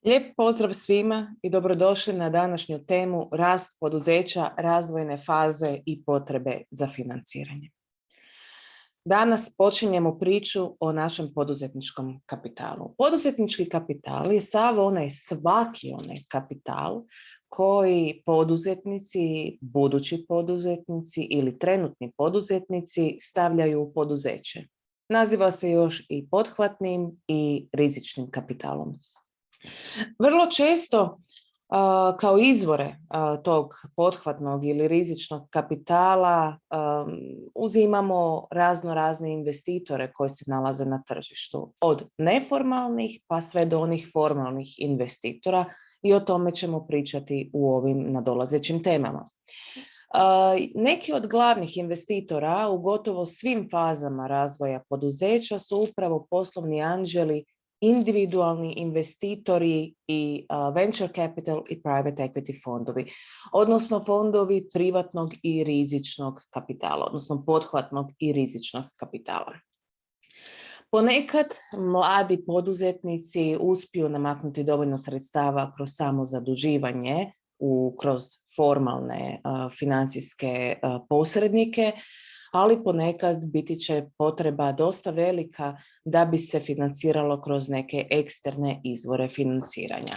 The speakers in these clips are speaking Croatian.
Lijep pozdrav svima i dobrodošli na današnju temu rast poduzeća, razvojne faze i potrebe za financiranje. Danas počinjemo priču o našem poduzetničkom kapitalu. Poduzetnički kapital je svaki onaj kapital koji poduzetnici, budući poduzetnici ili trenutni poduzetnici stavljaju u poduzeće. Naziva se još i pothvatnim i rizičnim kapitalom. Vrlo često kao izvore tog pothvatnog ili rizičnog kapitala uzimamo razne investitore koji se nalaze na tržištu, od neformalnih pa sve do onih formalnih investitora, i o tome ćemo pričati u ovim nadolazećim temama. Neki od glavnih investitora u gotovo svim fazama razvoja poduzeća su upravo poslovni anđeli, individualni investitori i venture capital i private equity fondovi, odnosno fondovi privatnog i rizičnog kapitala, odnosno pothvatnog i rizičnog kapitala. Ponekad mladi poduzetnici uspiju namaknuti dovoljno sredstava kroz samo zaduživanje kroz formalne financijske posrednike, ali ponekad biti će potreba dosta velika da bi se financiralo kroz neke eksterne izvore financiranja.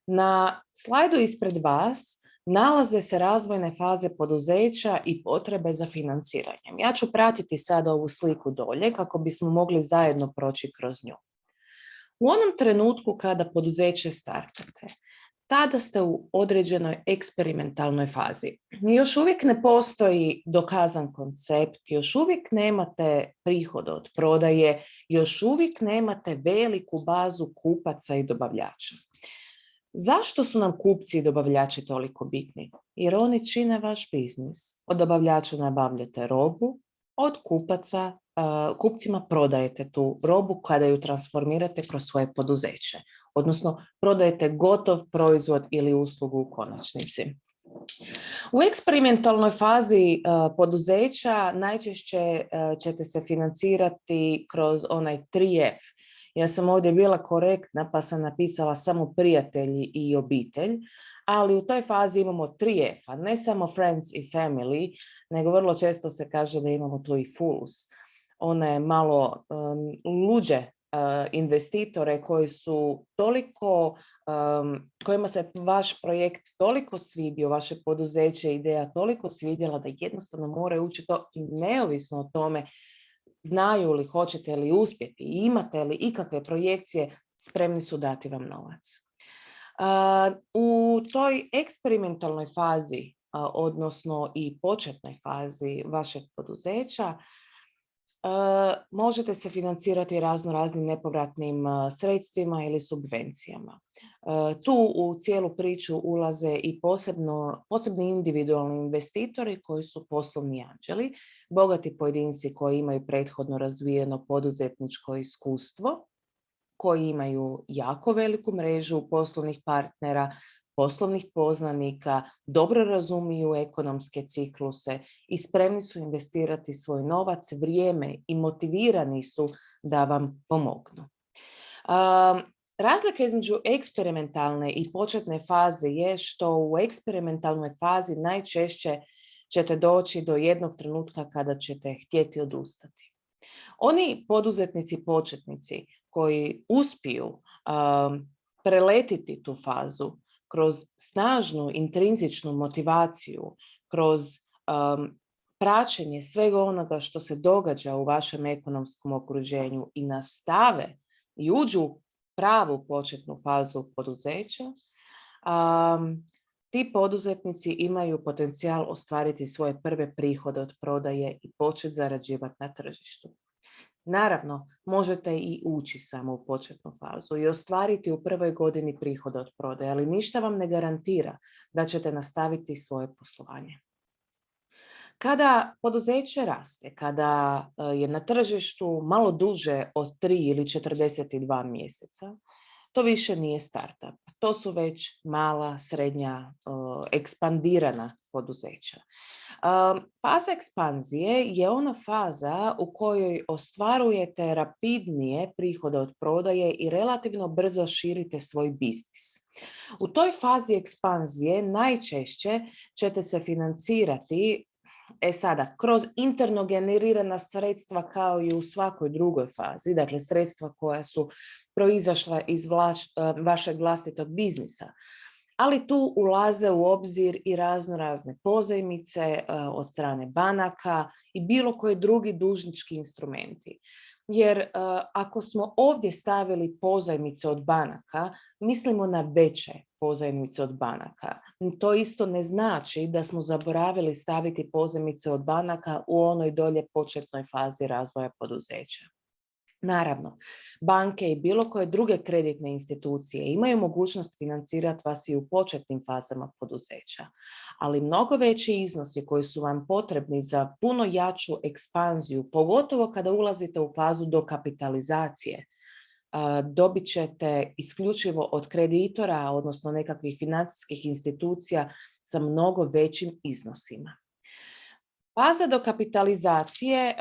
Na slajdu ispred vas nalaze se razvojne faze poduzeća i potrebe za financiranjem. Ja ću pratiti sada ovu sliku dolje kako bismo mogli zajedno proći kroz nju. U onom trenutku kada poduzeće startate, tada ste u određenoj eksperimentalnoj fazi. Još uvijek ne postoji dokazan koncept, još uvijek nemate prihod od prodaje, još uvijek nemate veliku bazu kupaca i dobavljača. Zašto su nam kupci i dobavljači toliko bitni? Jer oni čine vaš biznis. Od dobavljača nabavljate robu, od kupaca kupcima prodajete tu robu kada ju transformirate kroz svoje poduzeće, odnosno prodajete gotov proizvod ili uslugu u konačnici. U eksperimentalnoj fazi poduzeća najčešće ćete se financirati kroz onaj 3F. Ja sam ovdje bila korektna pa sam napisala samo prijatelji i obitelj, ali u toj fazi imamo 3F-a, ne samo friends i family, nego vrlo često se kaže da imamo tu i fools, one malo luđe investitore koji su toliko, kojima se vaš projekt toliko svidio, vaše poduzeće, ideja toliko svidjela da jednostavno moraju ući to i neovisno o tome znaju li, hoćete li uspjeti, imate li ikakve projekcije, spremni su dati vam novac. U toj eksperimentalnoj fazi, odnosno i početnoj fazi vašeg poduzeća, možete se financirati raznim nepovratnim sredstvima ili subvencijama. Tu u cijelu priču ulaze i posebni individualni investitori koji su poslovni anđeli, bogati pojedinci koji imaju prethodno razvijeno poduzetničko iskustvo, koji imaju jako veliku mrežu poslovnih partnera, poslovnih poznanika, dobro razumiju ekonomske cikluse i spremni su investirati svoj novac, vrijeme i motivirani su da vam pomognu. Razlika između eksperimentalne i početne faze je što u eksperimentalnoj fazi najčešće ćete doći do jednog trenutka kada ćete htjeti odustati. Oni poduzetnici početnici koji uspiju preletiti tu fazu kroz snažnu intrinzičnu motivaciju, kroz praćenje svega onoga što se događa u vašem ekonomskom okruženju i nastave i uđu u pravu početnu fazu poduzeća, ti poduzetnici imaju potencijal ostvariti svoje prve prihode od prodaje i početi zarađivati na tržištu. Naravno, možete i ući samo u početnu fazu i ostvariti u prvoj godini prihod od prodaje, ali ništa vam ne garantira da ćete nastaviti svoje poslovanje. Kada poduzeće raste, kada je na tržištu malo duže od 3 ili 42 mjeseca, to više nije startup. To su već mala, srednja, ekspandirana poduzeća. Faza ekspanzije je ona faza u kojoj ostvarujete rapidnije prihode od prodaje i relativno brzo širite svoj biznis. U toj fazi ekspanzije najčešće ćete se financirati sada, kroz interno generirana sredstva kao i u svakoj drugoj fazi, dakle sredstva koja su proizašla iz vašeg vlastitog biznisa. Ali tu ulaze u obzir i razne pozajmice od strane banaka i bilo koji drugi dužnički instrumenti. Jer ako smo ovdje stavili pozajmice od banaka, mislimo na veće pozajmice od banaka. To isto ne znači da smo zaboravili staviti pozajmice od banaka u onoj dolje početnoj fazi razvoja poduzeća. Naravno, banke i bilo koje druge kreditne institucije imaju mogućnost financirati vas i u početnim fazama poduzeća, ali mnogo veći iznosi koji su vam potrebni za puno jaču ekspanziju, pogotovo kada ulazite u fazu dokapitalizacije, dobit ćete isključivo od kreditora, odnosno nekakvih financijskih institucija sa mnogo većim iznosima. Faza dokapitalizacije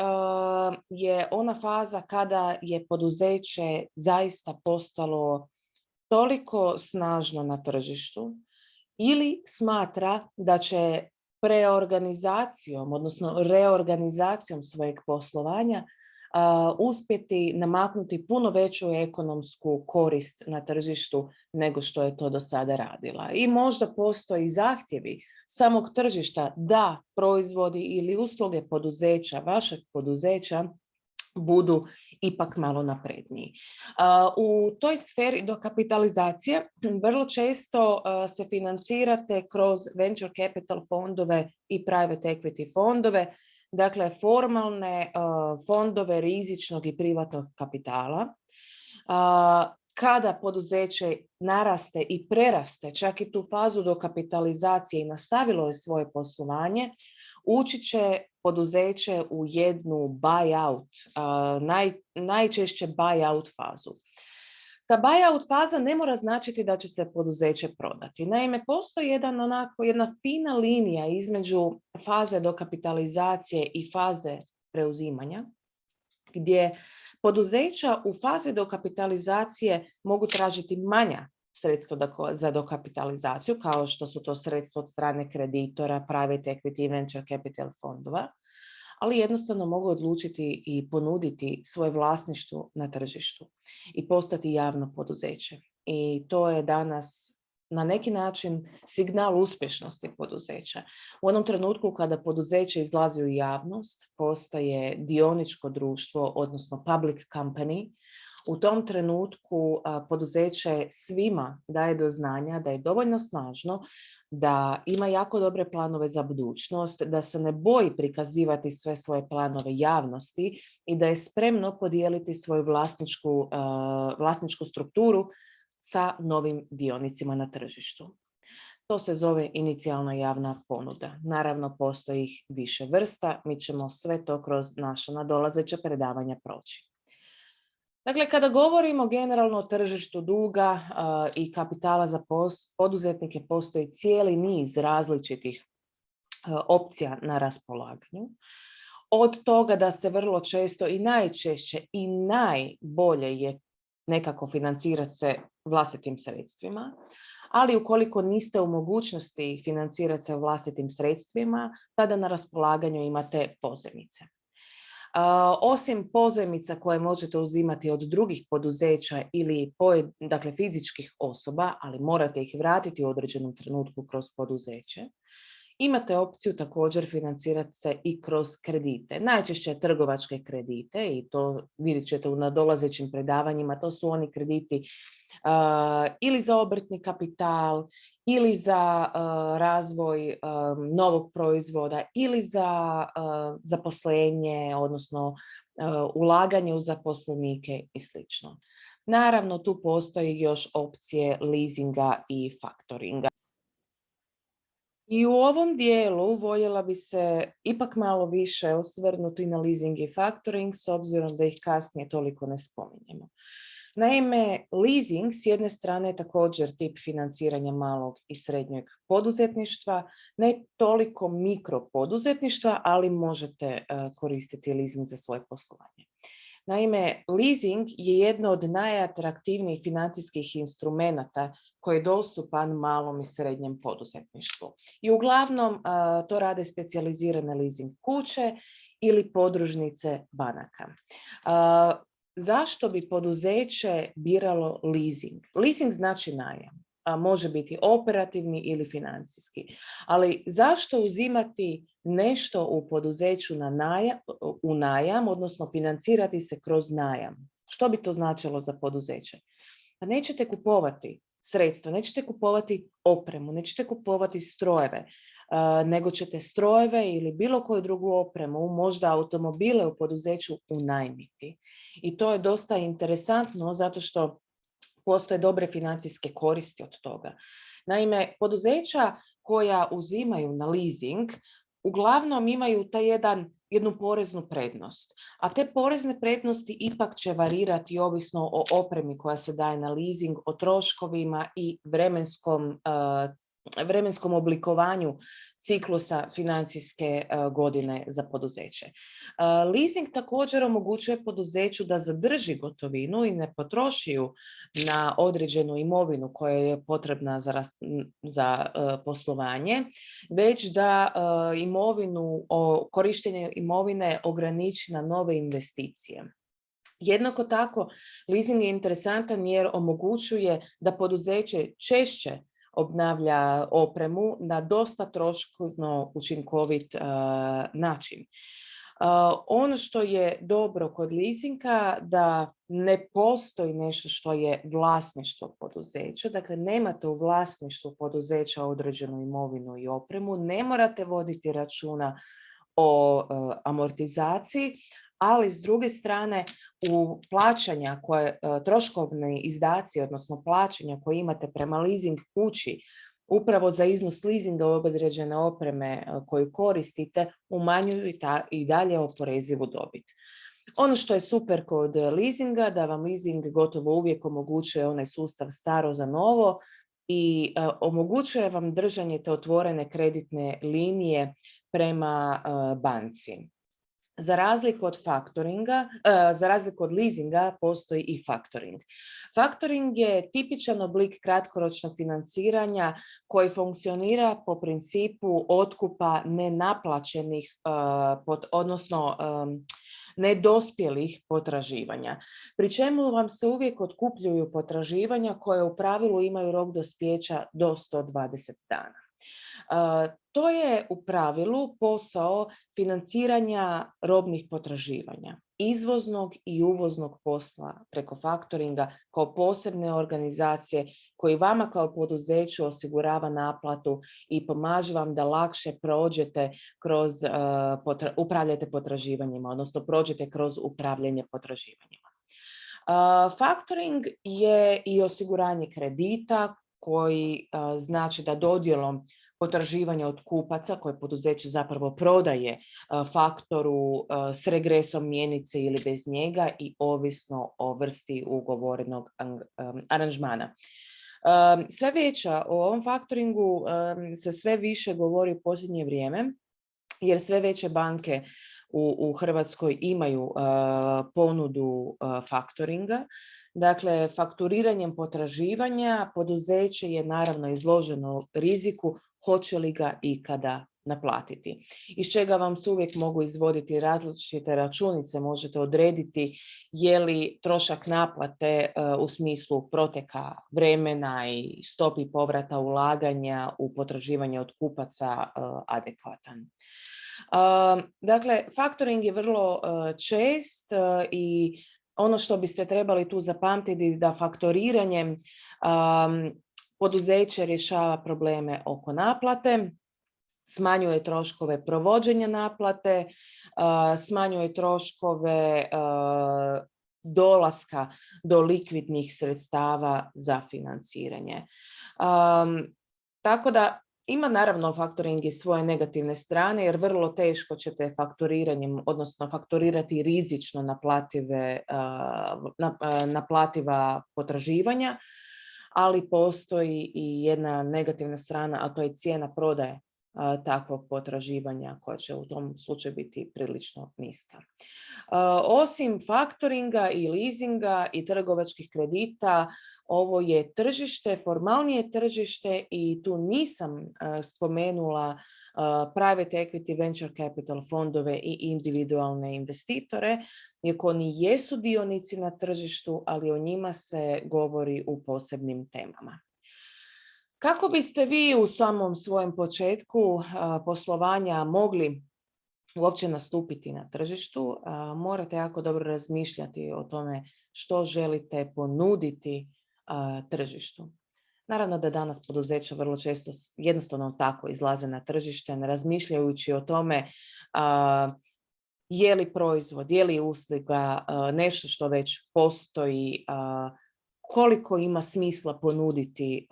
je ona faza kada je poduzeće zaista postalo toliko snažno na tržištu ili smatra da će preorganizacijom, odnosno reorganizacijom svojeg poslovanja uspjeti namaknuti puno veću ekonomsku korist na tržištu nego što je to do sada radila. I možda postoji zahtjevi samog tržišta da proizvodi ili usluge poduzeća, vašeg poduzeća, budu ipak malo napredniji. U toj sferi dokapitalizacije vrlo često se financirate kroz venture capital fondove i private equity fondove, dakle formalne fondove rizičnog i privatnog kapitala. Kada poduzeće naraste i preraste, čak i tu fazu dokapitalizacije i nastavilo je svoje poslovanje, ući će poduzeće u jednu buyout, najčešće buyout fazu. Ta buyout faza ne mora značiti da će se poduzeće prodati. Naime, postoji jedna fina linija između faze dokapitalizacije i faze preuzimanja, gdje poduzeća u fazi dokapitalizacije mogu tražiti manja sredstva za dokapitalizaciju, kao što su to sredstva od strane kreditora, private equity i venture capital fondova, ali jednostavno mogu odlučiti i ponuditi svoje vlasništvo na tržištu i postati javno poduzeće. I to je danas na neki način signal uspješnosti poduzeća. U onom trenutku kada poduzeće izlazi u javnost, postaje dioničko društvo, odnosno public company, u tom trenutku poduzeće svima daje do znanja da je dovoljno snažno, da ima jako dobre planove za budućnost, da se ne boji prikazivati sve svoje planove javnosti i da je spremno podijeliti svoju vlasničku strukturu sa novim dionicima na tržištu. To se zove inicijalna javna ponuda. Naravno, postoji ih više vrsta, mi ćemo sve to kroz naša nadolazeća predavanja proći. Dakle, kada govorimo generalno o tržištu duga i kapitala za poduzetnike, postoji cijeli niz različitih opcija na raspolaganju. Od toga da se vrlo često i najčešće i najbolje je nekako financirati se vlastitim sredstvima, ali ukoliko niste u mogućnosti financirati se vlastitim sredstvima, tada na raspolaganju imate pozajmice. Osim pozajmica koje možete uzimati od drugih poduzeća ili dakle fizičkih osoba, ali morate ih vratiti u određenom trenutku kroz poduzeće, imate opciju također financirati se i kroz kredite. Najčešće trgovačke kredite i to vidjet ćete u nadolazećim predavanjima. To su oni krediti ili za obrtni kapital, ili za razvoj novog proizvoda, ili za zaposlenje, odnosno ulaganje u zaposlenike i sl. Naravno, tu postoji još opcije leasinga i faktoringa. I u ovom dijelu voljela bi se ipak malo više osvrnuti na leasing i faktoring, s obzirom da ih kasnije toliko ne spominjemo. Naime, leasing s jedne strane je također tip financiranja malog i srednjeg poduzetništva, ne toliko mikropoduzetništva, ali možete koristiti leasing za svoje poslovanje. Naime, leasing je jedno od najatraktivnijih financijskih instrumenata koji je dostupan malom i srednjem poduzetništvu. I uglavnom to rade specijalizirane leasing kuće ili podružnice banaka. Zašto bi poduzeće biralo leasing? Leasing znači najam. Može biti operativni ili financijski. Ali zašto uzimati nešto u poduzeću u najam, odnosno financirati se kroz najam? Što bi to značilo za poduzeće? Pa nećete kupovati sredstva, nećete kupovati opremu, nećete kupovati strojeve, nego ćete strojeve ili bilo koju drugu opremu, možda automobile u poduzeću unajmiti. I to je dosta interesantno zato što postoje dobre financijske koristi od toga. Naime, poduzeća koja uzimaju na leasing uglavnom imaju jednu poreznu prednost, a te porezne prednosti ipak će varirati ovisno o opremi koja se daje na leasing, o troškovima i vremenskom oblikovanju ciklusa financijske godine za poduzeće. Leasing također omogućuje poduzeću da zadrži gotovinu i ne potroši ju na određenu imovinu koja je potrebna za poslovanje, već da korištenje imovine ograniči na nove investicije. Jednako tako, leasing je interesantan jer omogućuje da poduzeće češće obnavlja opremu na dosta troškovno učinkovit način. Ono što je dobro kod leasinga da ne postoji nešto što je vlasništvo poduzeća, dakle nemate u vlasništvu poduzeća određenu imovinu i opremu, ne morate voditi računa o amortizaciji, ali s druge strane u plaćanja troškovni izdaci, odnosno plaćanja koje imate prema leasing kući, upravo za iznos leasinga određene opreme koju koristite, umanjuju i dalje oporezivu dobit. Ono što je super kod leasinga, da vam leasing gotovo uvijek omogućuje onaj sustav staro za novo i omogućuje vam držanje te otvorene kreditne linije prema banci. Za razliku od leasinga postoji i faktoring. Faktoring je tipičan oblik kratkoročnog financiranja koji funkcionira po principu otkupa nenaplaćenih, odnosno nedospjelih potraživanja. Pri čemu vam se uvijek otkupljuju potraživanja koje u pravilu imaju rok dospijeća do 120 dana. To je u pravilu posao financiranja robnih potraživanja, izvoznog i uvoznog posla preko faktoringa kao posebne organizacije koji vama kao poduzeću osigurava naplatu i pomaže vam da lakše prođete kroz upravljate potraživanjima, odnosno prođete kroz upravljanje potraživanjima. Faktoring je i osiguranje kredita koji znači da dodjelom potraživanja od kupaca koje poduzeće zapravo prodaje faktoru s regresom mjenice ili bez njega i ovisno o vrsti ugovorenog aranžmana. Sve veća o ovom faktoringu se sve više govori u posljednje vrijeme jer sve veće banke u Hrvatskoj imaju ponudu faktoringa. Dakle, fakturiranjem potraživanja poduzeće je naravno izloženo riziku hoće li ga ikada naplatiti. Iz čega vam se uvijek mogu izvoditi različite računice, možete odrediti je li trošak naplate u smislu proteka vremena i stopi povrata ulaganja u potraživanje od kupaca adekvatan. Dakle, faktoring je vrlo čest i ono što biste trebali tu zapamtiti da faktoriranjem poduzeće rješava probleme oko naplate, smanjuje troškove provođenja naplate, smanjuje troškove dolaska do likvidnih sredstava za financiranje. Tako da Ima naravno faktoring i svoje negativne strane, jer vrlo teško ćete fakturiranjem, odnosno fakturirati rizično naplativa potraživanja, ali postoji i jedna negativna strana, a to je cijena prodaje takvog potraživanja koja će u tom slučaju biti prilično niska. Osim faktoringa i leasinga i trgovačkih kredita, ovo je tržište, formalnije tržište i tu nisam spomenula private equity, venture capital fondove i individualne investitore, iako oni jesu dionici na tržištu, ali o njima se govori u posebnim temama. Kako biste vi u samom svojem početku poslovanja mogli uopće nastupiti na tržištu, morate jako dobro razmišljati o tome što želite ponuditi tržištu. Naravno da danas poduzeća vrlo često jednostavno tako izlaze na tržište, ne razmišljajući o tome je li proizvod, je li usluga nešto što već postoji, koliko ima smisla ponuditi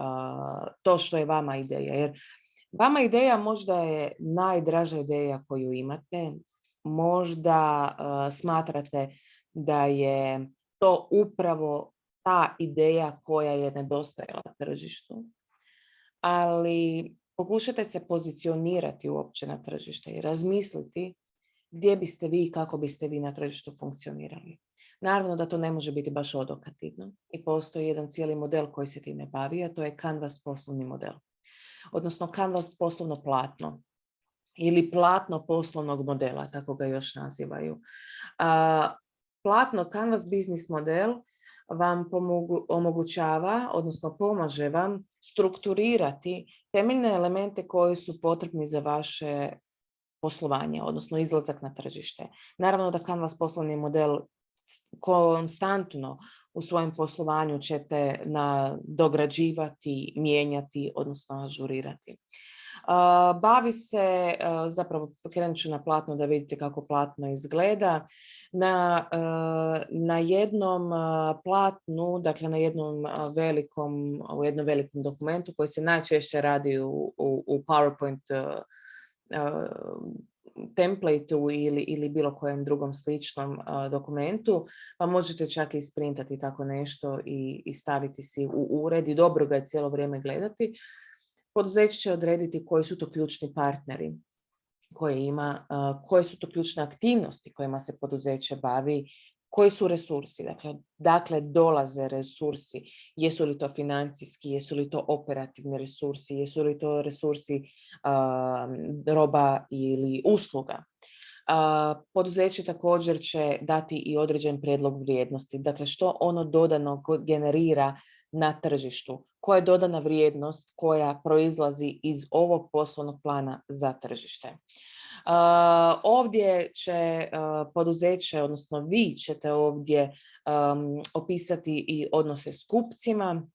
to što je vama ideja. Jer vama ideja možda je najdraža ideja koju imate, možda smatrate da je to upravo ta ideja koja je nedostajala na tržištu, ali pokušajte se pozicionirati uopće na tržište i razmisliti gdje biste vi i kako biste vi na tržištu funkcionirali. Naravno da to ne može biti baš odokativno i postoji jedan cijeli model koji se time bavi, a to je Canvas poslovni model. Odnosno Canvas poslovno platno ili platno poslovnog modela, tako ga još nazivaju. Platno Canvas business model vam omogućava, odnosno pomaže vam strukturirati temeljne elemente koji su potrebni za vaše poslovanje, odnosno izlazak na tržište. Naravno da Canvas poslovni model konstantno u svojem poslovanju ćete dograđivati, mijenjati, odnosno ažurirati. Bavi se, zapravo krenut ću na platno da vidite kako platno izgleda. Na jednom platnu, dakle na jednom velikom dokumentu koji se najčešće radi u PowerPoint templateu ili bilo kojem drugom sličnom dokumentu, pa možete čak i sprintati tako nešto i staviti si u ured i dobro ga je cijelo vrijeme gledati. Poduzeće će odrediti koji su to ključni partneri koje ima, koje su to ključne aktivnosti kojima se poduzeće bavi, koji su resursi, dakle dolaze resursi, jesu li to financijski, jesu li to operativni resursi, jesu li to resursi roba ili usluga. Poduzeće također će dati i određen prijedlog vrijednosti, dakle što ono dodano generira na tržištu, koja je dodana vrijednost koja proizlazi iz ovog poslovnog plana za tržište. Ovdje će poduzeće, odnosno vi ćete ovdje opisati i odnose s kupcima,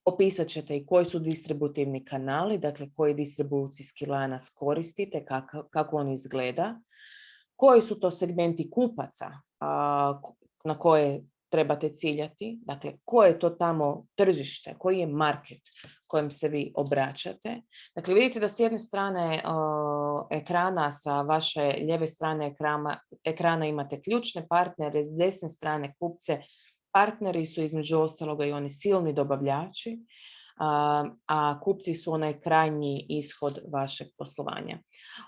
opisat ćete i koji su distributivni kanali, dakle koji distribucijski lanac koristite, kako on izgleda, koji su to segmenti kupaca na koje trebate ciljati, dakle koje je to tamo tržište, koji je market kojem se vi obraćate. Dakle, vidite da s jedne strane ekrana, sa vaše lijeve strane ekrana imate ključne partnere, s desne strane kupce. Partneri su između ostaloga i oni silni dobavljači, a kupci su onaj krajnji ishod vašeg poslovanja.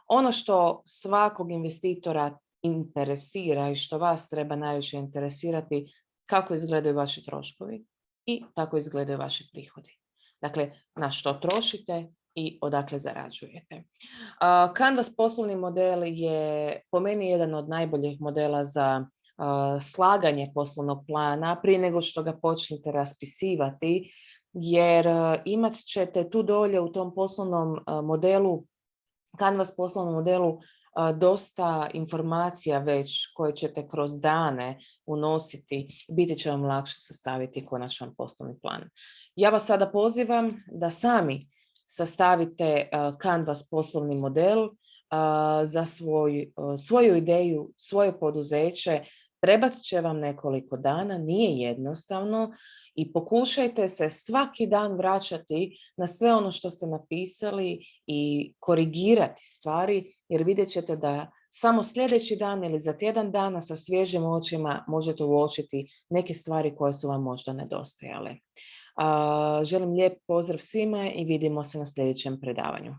Ono što svakog investitora interesira i što vas treba najviše interesirati, kako izgledaju vaši troškovi i kako izgledaju vaši prihodi. Dakle, na što trošite i odakle zarađujete. Canvas poslovni model je po meni jedan od najboljih modela za slaganje poslovnog plana prije nego što ga počnete raspisivati, jer imat ćete tu dolje u tom poslovnom modelu, Canvas poslovnom modelu, dosta informacija već koje ćete kroz dane unositi, biti će vam lakše sastaviti konačan poslovni plan. Ja vas sada pozivam da sami sastavite Canvas poslovni model za svoju ideju, svoje poduzeće, Trebat će vam nekoliko dana, nije jednostavno i pokušajte se svaki dan vraćati na sve ono što ste napisali i korigirati stvari, jer vidjet ćete da samo sljedeći dan ili za tjedan dana sa svježim očima možete uočiti neke stvari koje su vam možda nedostajale. Želim lijep pozdrav svima i vidimo se na sljedećem predavanju.